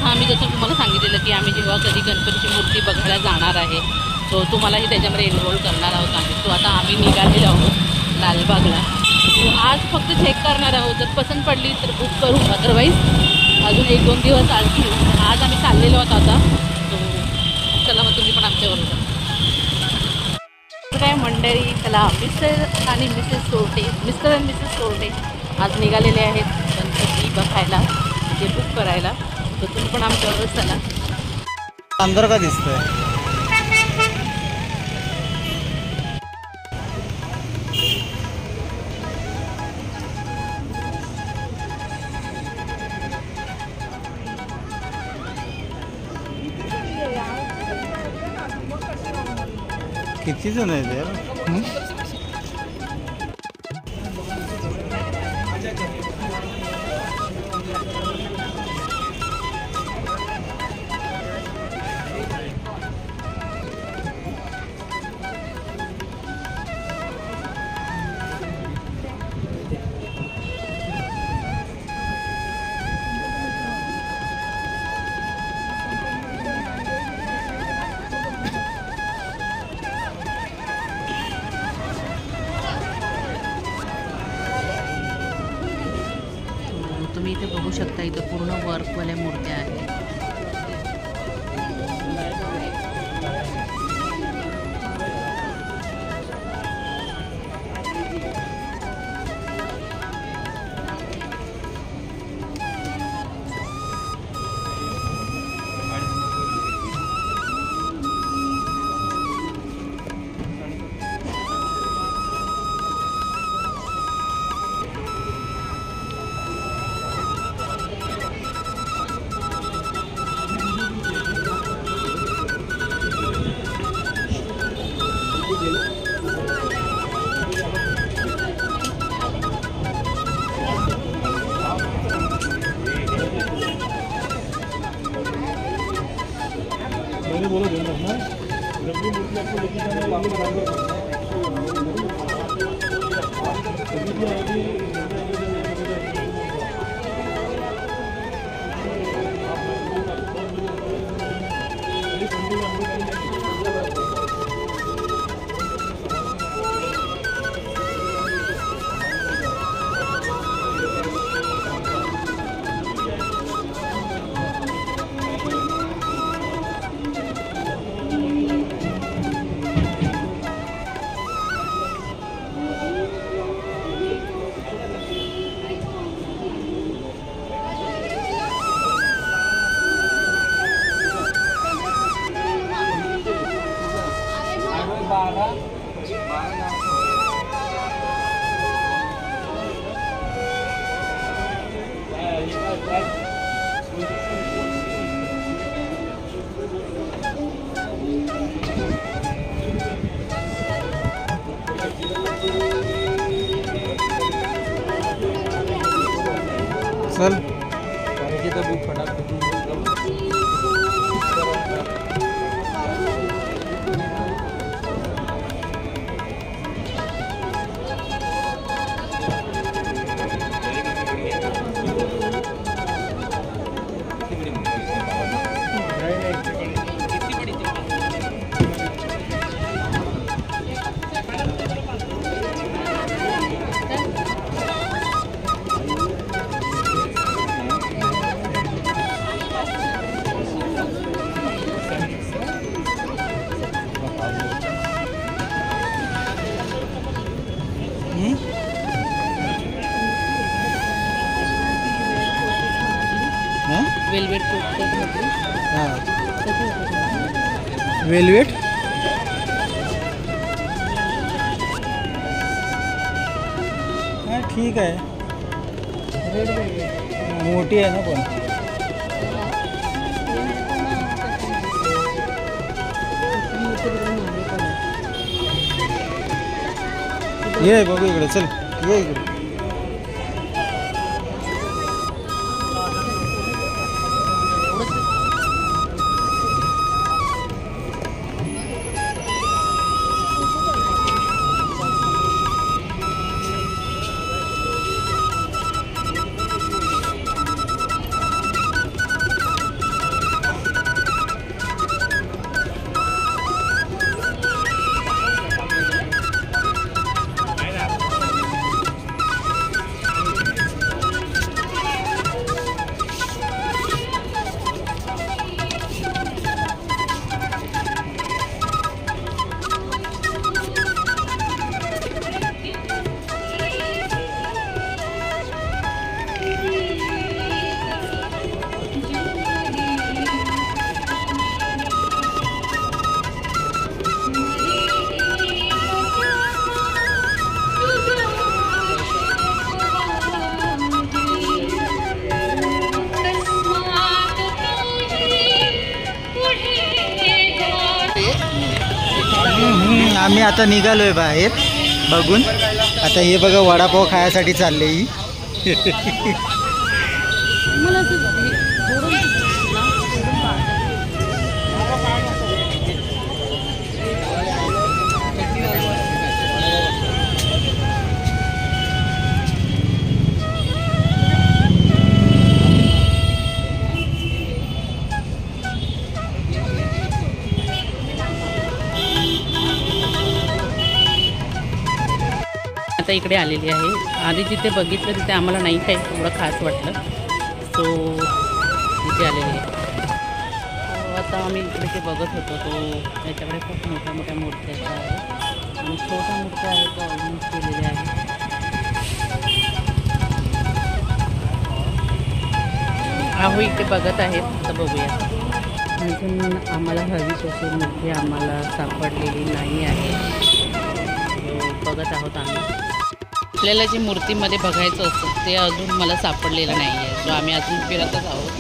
हां, मी जसं तुम्हाला सांगितलेलं की आम्ही जेव्हा कधी गणपतीची मूर्ती बघायला जाणार आहे तो तुम्हालाही त्याच्यामध्ये इन्व्हॉल्व करणार आहोत आम्ही. तो आता आम्ही निघालेलो आहोत लालबागला. तो आज फक्त चेक करणार आहोत. जर पसंत पडली तर बुक करू, अदरवाईज अजून 1-2 दिवस चालतील. आज आम्ही चाललेलो आहोत आता. तो चला मग तुम्ही पण आमच्याबरोबर. काय मंडळी, चला मिस्टर आणि मिसेस सोरटे आज निघालेले आहेत गणपती बघायला, म्हणजे बुक करायला. तर तुम्ही पण आमच्याबरोबर चला. अंदर का दिसतंय? किती जण आहेत यार? तुम्ही इथे बघू शकता, इथं पूर्ण वर्कवाल्या मूर्त्या आहेत. बोलो ध्यान रखना, जब भी मूर्ति आपको लेके जाना है चल बुक फटाक वेलवेट वेलवेट हाँ ठीक है. मोठी आहे ना पण. ये बघू इकडे, चल ये इकडे. आम्ही आता निघालोय बाहेर बघून. आता हे बघा वडापाव खायसाठी चालले ही. मला असं थोडं ना, थोडं पाहिजे. आता इकडे आलेली आहे. आधी जिथे बघितलं तिथे आम्हाला नाही काही एवढं खास वाटलं, सो तिथे आलेली आहे. आता आम्ही इकडे जे बघत होतो तो याच्याकडे खूप मोठ्या मोठ्या मूर्त्या आहेत आणि छोट्या मूर्त्या आहेत त्या ऑर्गनाइज केलेल्या आहेत. आहो इकडे बघत आहेत, तर बघूया. अजून आम्हाला हवी तशी मूर्ती आम्हाला सापडलेली नाही आहे. बघत आहोत आम्ही. आपल्याला जी मूर्तीमध्ये बघायचं असतं ते अजून मला सापडलेलं नाही आहे, सो आम्ही अजून फिरतच आहोत.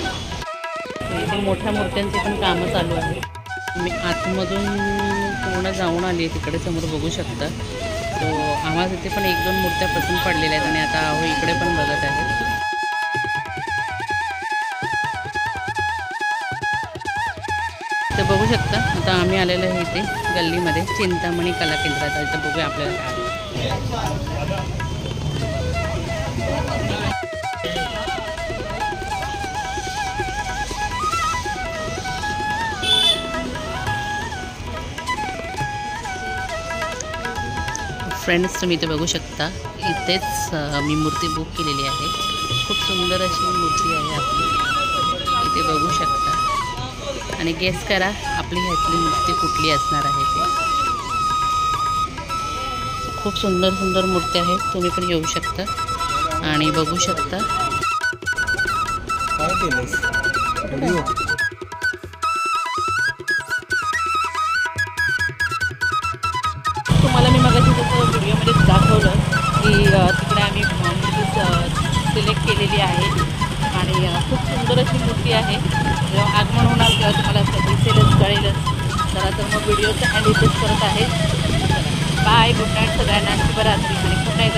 इथे मोठ्या मूर्त्यांची पण कामं चालू आहे. मी आतमधून पूर्ण जाऊन आली आहे, तिकडे समोर बघू शकता. सो आम्हाला तिथे पण 1-2 मूर्त्या पसंत पडलेल्या आहेत आणि आता आहो इकडे पण बघत आहे. तर बघू शकता आता आम्ही आलेलो आहे इथे गल्लीमध्ये चिंतामणी कला केंद्रात. इथं बघूया आपल्याला काय. फ्रेंड्स तुम्ही इथे बघू शकता, इथेच मी मूर्ती बुक केलेली आहे. खूप सुंदर अशी मूर्ती आहे आपली, इथे बघू शकता. आणि गेस करा आपली ह्यातली मूर्ती कुठली असणार आहे ते. खूप सुंदर सुंदर मूर्ती आहेत, तुम्ही पण येऊ शकता आणि बघू शकता. काय केलंस व्हिडिओ? तुम्हाला मी मगाशी जसं व्हिडिओमध्ये दाखवलं की तिकडे आम्ही सिलेक्ट केलेली आहे आणि खूप सुंदर अशी मूर्ती आहे. जेव्हा आगमन होणार तेव्हा तुम्हाला दिसेलच, कळेलच. चला तर मग व्हिडिओचा एंड इथेच करत आहे. बाय, गुड नाईट सगळ्यांना, शुभरात्री आणि गुड नाईट.